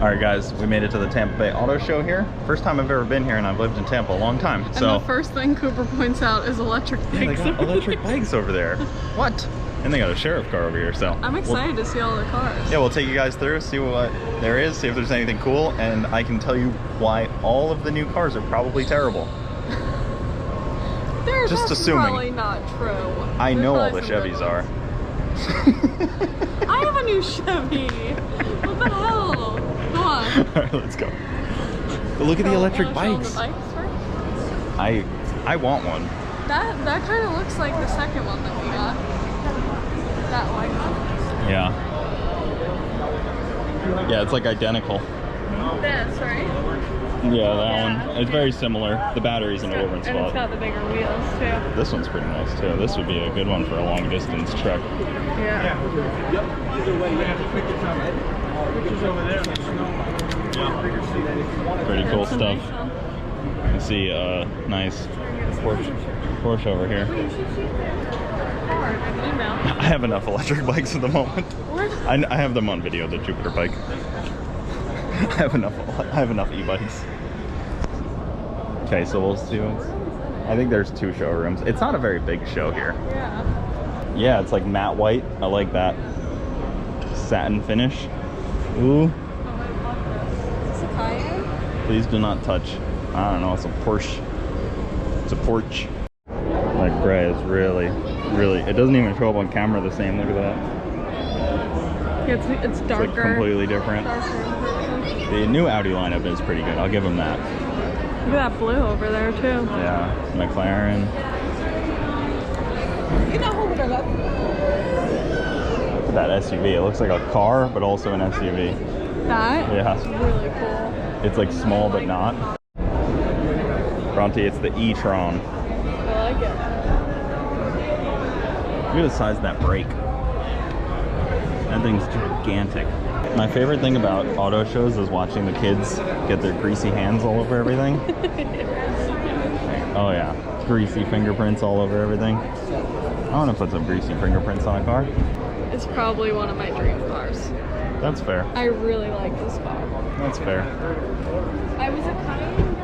All right, guys, we made it to the Tampa Bay Auto Show here. First time I've ever been here, and I've lived in Tampa a long time. And the first thing Cooper points out is electric bikes. Yeah, they got electric bikes over there. What? And they got a sheriff car over here, so. I'm excited to see all the cars. Yeah, we'll take you guys through, see what there is, see if there's anything cool, and I can tell you why all of the new cars are probably terrible. Just assuming. Probably not true. I know all the Chevys are. I have a new Chevy. What the hell? Go on. All right, let's go. But look at the electric bikes. The bikes first? I want one. That kind of looks like the second one that we got. That white one. Yeah. Yeah, it's like identical. This, right? Yeah, that one. It's very similar. The battery's in a different spot. And it's got the bigger wheels too. This one's pretty nice too. This would be a good one for a long distance trek. Yeah. Pretty cool stuff. You can see a nice Porsche over here. I have enough electric bikes at the moment. I have them on video, the Jupiter bike. I have enough e-bikes. Okay, so we'll see what's... I think there's 2 showrooms. It's not a very big show here. Yeah. Yeah, it's like matte white. I like that. Satin finish. Ooh. It's a Cayenne? Please do not touch. I don't know, it's a Porsche. It's a Porsche. That gray is really, it doesn't even show up on camera the same. Look at that. Yeah, it's darker. It's like completely different. The new Audi lineup is pretty good. I'll give them that. Look at that blue over there too. Yeah, McLaren. Look at that SUV. It looks like a car, but also an SUV. That? Yeah. It's really cool. It's like small, but not. Bronte, it's the e-tron. I like it. Look at the size of that brake. That thing's gigantic. My favorite thing about auto shows is watching the kids get their greasy hands all over everything. Oh yeah, greasy fingerprints all over everything. I want to put some greasy fingerprints on a car. It's probably one of my dream cars. That's fair. I really like this car. That's fair. I was a Cayenne.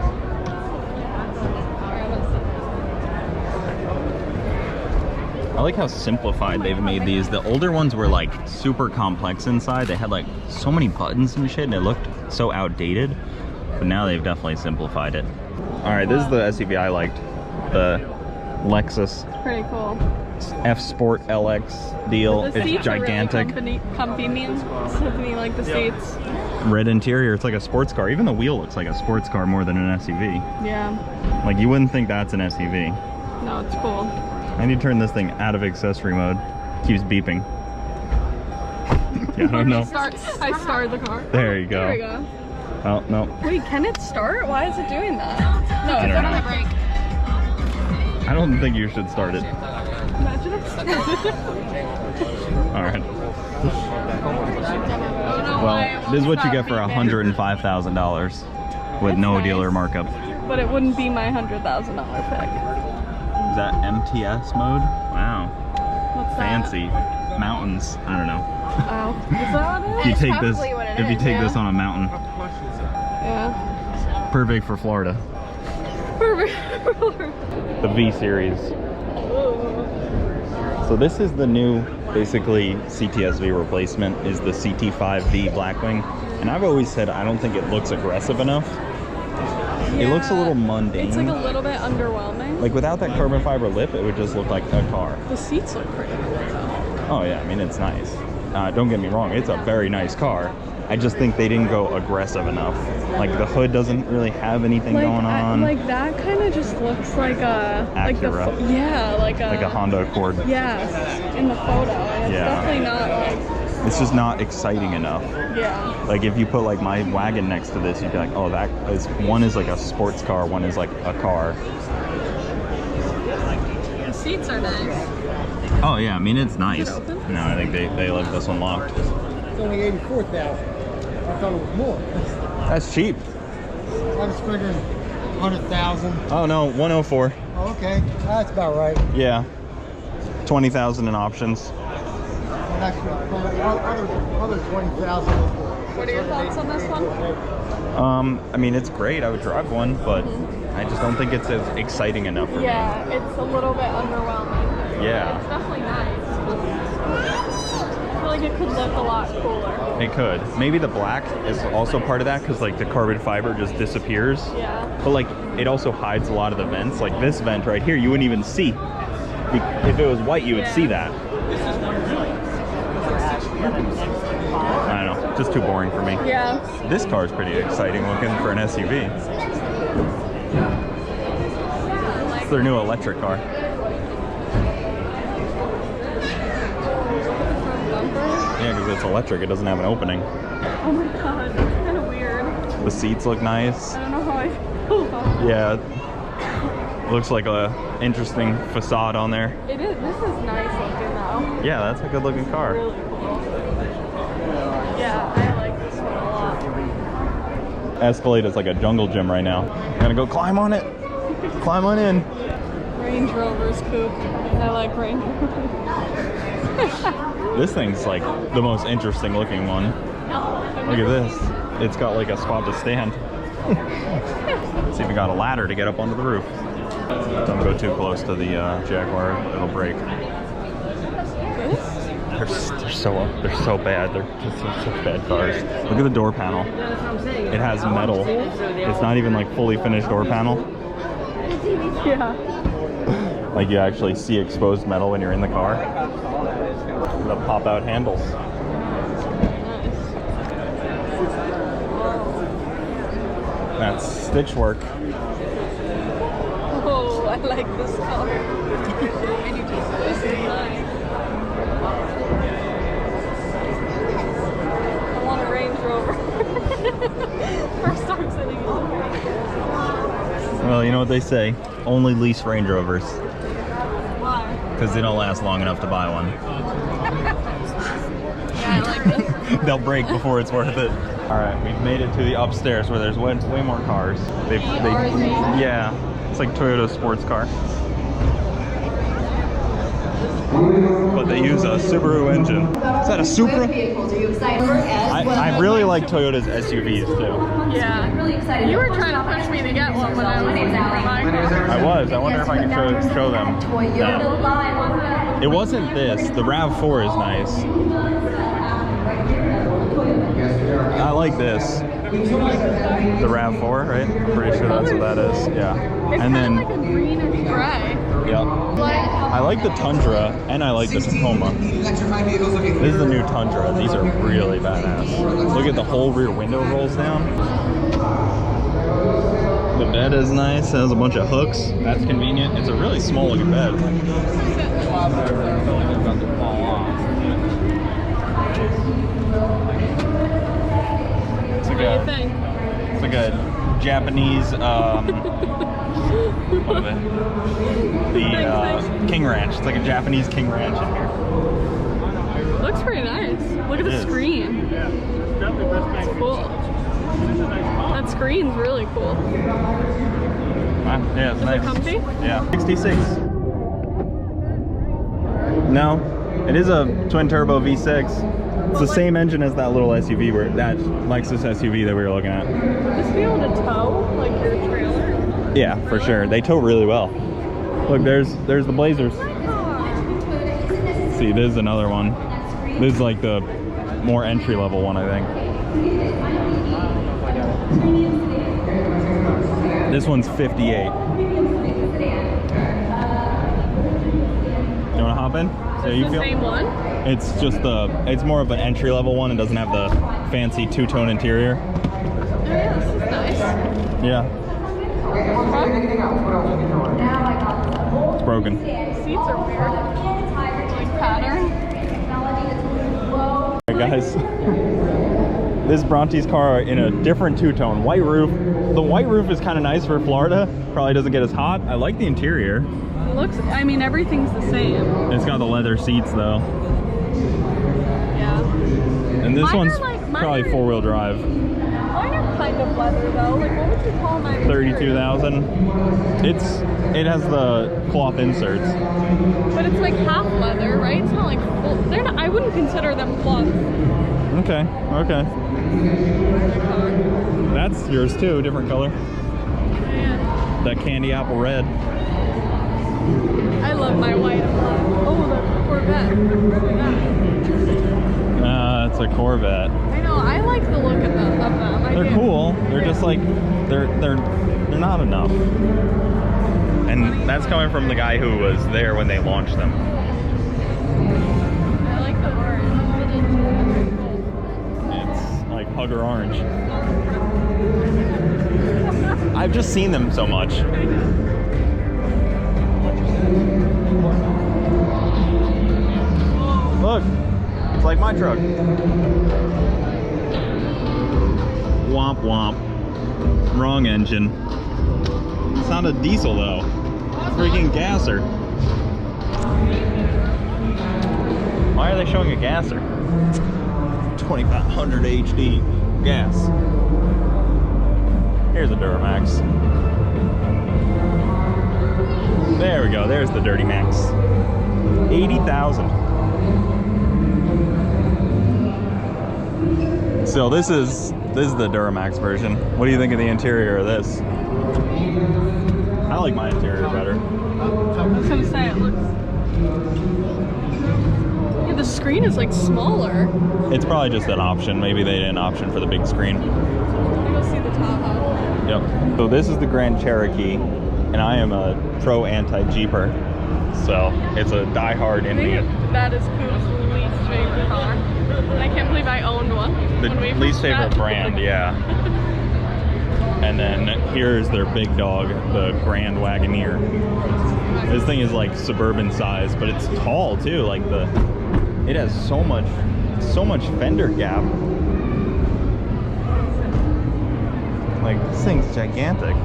I like how simplified they've made these. The older ones were like super complex inside. They had like so many buttons and shit, and it looked so outdated. But now they've definitely simplified it. All right, this is the SUV I liked. The Lexus. Pretty cool. F Sport LX deal. It's gigantic. Really convenient to me, like the seats. Red interior. It's like a sports car. Even the wheel looks like a sports car more than an SUV. Yeah. Like you wouldn't think that's an SUV. No, it's cool. I need to turn this thing out of accessory mode. Keeps beeping. Yeah, I don't know. I started the car. There you go. There we go. Oh, no. Wait, can it start? Why is it doing that? No, it's on the brake. I don't think you should start it. Imagine if it started. Alright. Well, this is what you get for $105,000 with no dealer markup. But it wouldn't be my $100,000 pick. Is that MTS mode? Wow. What's Fancy. Mountains. I don't know. Oh, is that what it is? If you take this on a mountain. Yeah. Perfect for Florida. Perfect. The V series. So this is the new, basically, CTSV replacement, is the CT5V Blackwing. And I've always said I don't think it looks aggressive enough. Yeah, it looks a little mundane. It's like a little bit underwhelming. Like without that carbon fiber lip, it would just look like a car. The seats look pretty cool though. Oh yeah, I mean it's nice. Don't get me wrong, it's a very nice car. I just think they didn't go aggressive enough. Like the hood doesn't really have anything going on. Like that kind of just looks like a Acura. Like a Honda Accord. Yes, in the photo. And it's definitely not like. It's just not exciting enough. Yeah. Like if you put like my wagon next to this, you'd be like, oh, that is, one is like a sports car, one is like a car. The seats are nice. Oh yeah, I mean it's nice. Is it open? No, I think they left this one locked. It's only 84,000. I thought it was more. That's cheap. I was figuring 100,000. Oh no, 104. Oh, okay, that's about right. Yeah, 20,000 in options. That's other 20,000. What are your thoughts on this one? I mean, it's great. I would drive one, but I just don't think it's as exciting enough for me. Yeah, it's a little bit underwhelming. Yeah. It's definitely nice. I feel like it could look a lot cooler. It could. Maybe the black is also part of that because like the carbon fiber just disappears. Yeah. But like it also hides a lot of the vents. Like this vent right here, you wouldn't even see. If it was white, you would see that. I don't know, just too boring for me. Yeah. This car is pretty exciting looking for an SUV. It's their new electric car. Yeah, because it's electric. It doesn't have an opening. Oh my god, that's kind of weird. The seats look nice. I don't know how I feel about it. Yeah. Looks like a interesting facade on there. It is. This is nice looking though. Yeah, that's a good looking car. Really cool. Yeah, I like this one a lot. Escalade is like a jungle gym right now. I'm gonna go climb on it. Climb on in. Range Rover's coupe. I like Range Rover. This thing's like the most interesting looking one. Look at this. It's got like a spot to stand. It's even got a ladder to get up onto the roof. Don't go too close to the Jaguar, it'll break. They're so bad. They're just such bad cars. Look at the door panel. It has metal. It's not even like fully finished door panel. Yeah. Like you actually see exposed metal when you're in the car. The pop out handles. That's stitch work. Oh, I like this car. This is nice. I want a Range Rover. First time sitting in it. Well, you know what they say. Only lease Range Rovers. Why? Because they don't last long enough to buy one. Yeah, I like this. They'll break before it's worth it. All right, we've made it to the upstairs where there's way more cars. Yeah, it's like Toyota sports car. But they use a Subaru engine. Is that a Supra? I really like Toyota's SUVs too. Yeah. You were trying to push me to get one when I was looking for my car. I was. I wonder if I can show them. No. It wasn't this. The RAV4 is nice. I like this. The RAV4, right? I'm pretty sure that's what that is. Yeah. It's And then, like a greenish gray. yep. I like the Tundra and I like the Tacoma. This is the new Tundra. These are really badass. Look at the whole rear window rolls down. The bed is nice. It has a bunch of hooks. That's convenient. It's a really small looking bed. What do you think? It's like a Japanese, what is it? The King Ranch. It's like a Japanese King Ranch in here. Looks pretty nice. Look at the screen. It's cool. That screen's really cool. Yeah, it's nice. Is it comfy? Yeah. 66. No, it is a twin turbo V6. It's the same engine as that little SUV, that Lexus SUV that we were looking at. Would this be able to tow, like your trailer? Yeah, for sure. They tow really well. Look, there's the Blazers. See, this is another one. This is like the more entry-level one, I think. This one's 58. You wanna hop in? Is it the same one? It's just it's more of an entry-level one. It doesn't have the fancy two-tone interior. Oh yeah, this is nice. Yeah. Huh? It's broken. Seats are weird. Like pattern. Hey guys, this Bronte's car in a different two-tone, white roof. The white roof is kind of nice for Florida. Probably doesn't get as hot. I like the interior. It looks, I mean, everything's the same. It's got the leather seats though. Yeah. And this Mine one's are like- mine probably are- four-wheel drive. Mine are kind of leather though. Like, what would you call my 32,000. It has the cloth inserts. But it's like half leather, right? It's not like full. They're not. I wouldn't consider them cloth. Okay. That's yours too, different color. Yeah. That candy apple red. I love my white and black. Oh, the Corvette. Look at that. It's a Corvette. I know. I like the look of them. They're cool. They're just like they're not enough. And that's coming from the guy who was there when they launched them. I like the orange. It's like Hugger Orange. I've just seen them so much. Look, it's like my truck. Womp womp. Wrong engine. It's not a diesel though. Freaking gasser. Why are they showing a gasser? 2500 HD gas. Here's a Duramax. There we go. There's the Dirty Max. 80,000. So this is the Duramax version. What do you think of the interior of this? I like my interior better. I was gonna say it looks. Yeah, the screen is like smaller. It's probably just an option. Maybe they didn't option for the big screen. Go see the Tahoe. Yep. So this is the Grand Cherokee, and I am a pro anti-Jeeper. So it's a die-hard I think Indian. that is Coop's least favorite car. And I can't believe I owned one. The when we least first favorite met. brand, yeah. And then here's their big dog, the Grand Wagoneer. This thing is like suburban size, but it's tall too. Like it has so much fender gap. Like this thing's gigantic.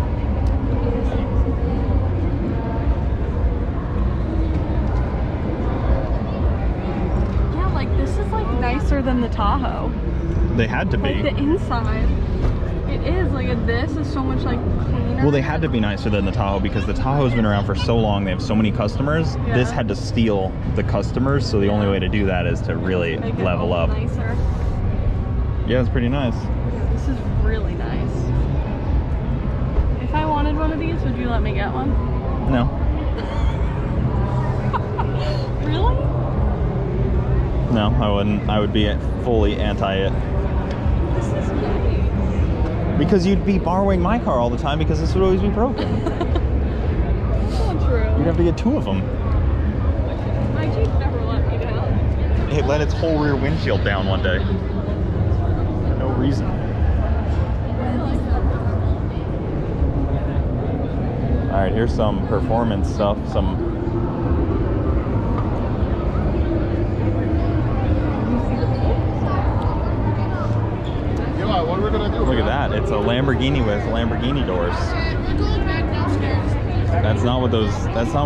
Yeah, like this is like nicer than the Tahoe. They had to Like be. the inside. It is like this is so much like cleaner. Well, they had to be nicer than the Tahoe because the Tahoe's been around for so long. They have so many customers. Yeah. This had to steal the customers, so the only way to do that is to really Make it level all up. Nicer. Yeah, it's pretty nice. This is really nice. If I wanted one of these, would you let me get one? No. Really? No, I wouldn't. I would be fully anti it. This is nice. Because you'd be borrowing my car all the time because this would always be broken. That's not true. You'd have to get two of them. My Jeep never let me down. It let its whole rear windshield down one day. For no reason. Alright, here's some performance stuff. What are we gonna do? Look at that. It's a Lamborghini with Lamborghini doors. That's not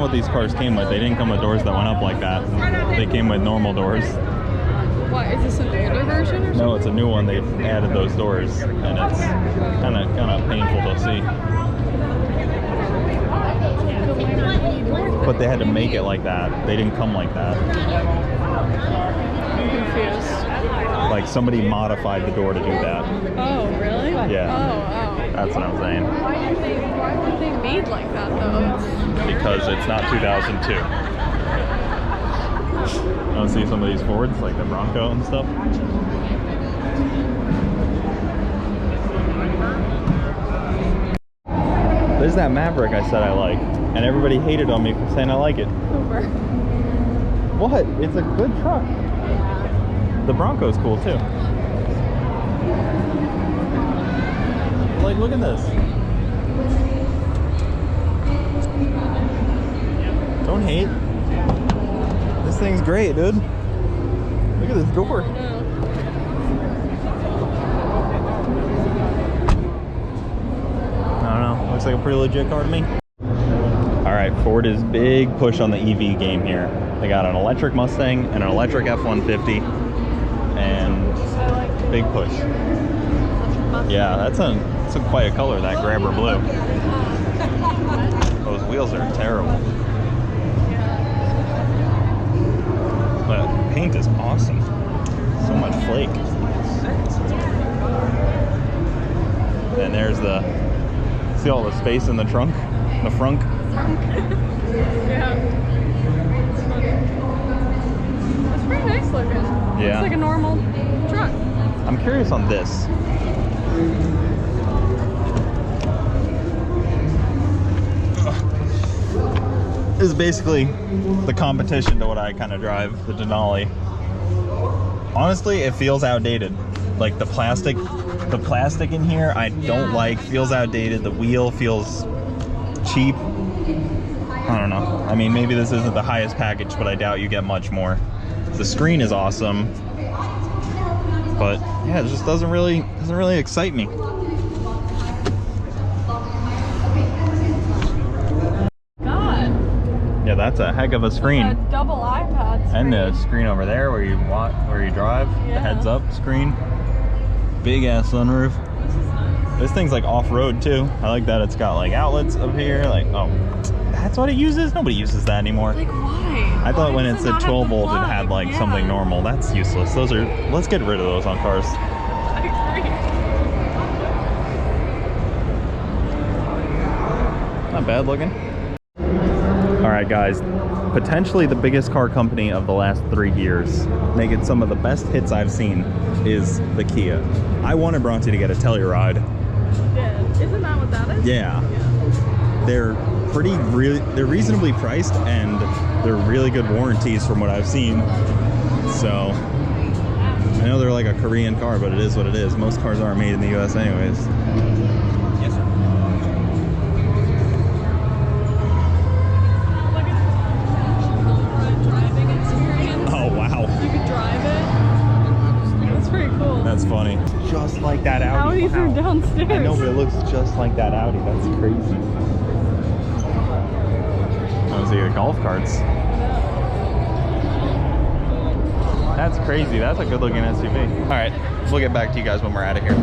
what these cars came with. They didn't come with doors that went up like that. They came with normal doors. What, is this an older version or something? No, it's a new one. They've added those doors, and it's kind of painful to see. But they had to make it like that. They didn't come like that. I'm confused. Like somebody modified the door to do that. Oh, really? Yeah. Oh. That's what I'm saying. Why were they made like that though? Because it's not 2002. You want to see some of these Fords, like the Bronco and stuff? There's that Maverick I said I like, and everybody hated on me for saying I like it. Over. What? It's a good truck. The Bronco's cool too. Like, look at this. Don't hate. This thing's great, dude. Look at this door. I don't know. Looks like a pretty legit car to me. Alright, Ford is big push on the EV game here. They got an electric Mustang and an electric F-150. And big push. Yeah, that's quite a color, that Grabber blue. Those wheels are terrible. But paint is awesome. So much flake. And there's the, see all the space in the trunk? The frunk? Yeah. It's pretty nice looking. Yeah. It's like a normal truck. I'm curious on this. This is basically the competition to what I kind of drive, the Denali. Honestly, it feels outdated. Like the plastic in here, I don't like, feels outdated. The wheel feels cheap. I don't know. I mean, maybe this isn't the highest package, but I doubt you get much more. The screen is awesome, but yeah, it just doesn't really excite me. God. Yeah, that's a heck of a screen. A double iPad screen. And the screen over there where you drive, the Yeah. heads up screen. Big ass sunroof. This thing's like off-road too. I like that it's got like outlets up here. Like, oh, that's what it uses? Nobody uses that anymore. Like, why? I thought Why when does it said not have 12 the volt, it plug? had like Yeah. something normal. That's useless. Those are, let's get rid of those on cars. I agree. Not bad looking. All right, guys. Potentially the biggest car company of the last 3 years, making some of the best hits I've seen, is the Kia. I wanted Bronte to get a Telluride. Yeah. Isn't that what that is? Yeah. They're they're reasonably priced, and they're really good warranties from what I've seen. So I know they're like a Korean car, but it is what it is. Most cars aren't made in the US anyways. Yes, sir. Look at the driving experience. Oh, wow. You could drive it. That's pretty cool. That's funny. Just like that Audi. Audi from downstairs. I know, but it looks just like that Audi. That's crazy. Oh, see the golf carts. That's crazy. That's a good looking SUV. All right, we'll get back to you guys when we're out of here.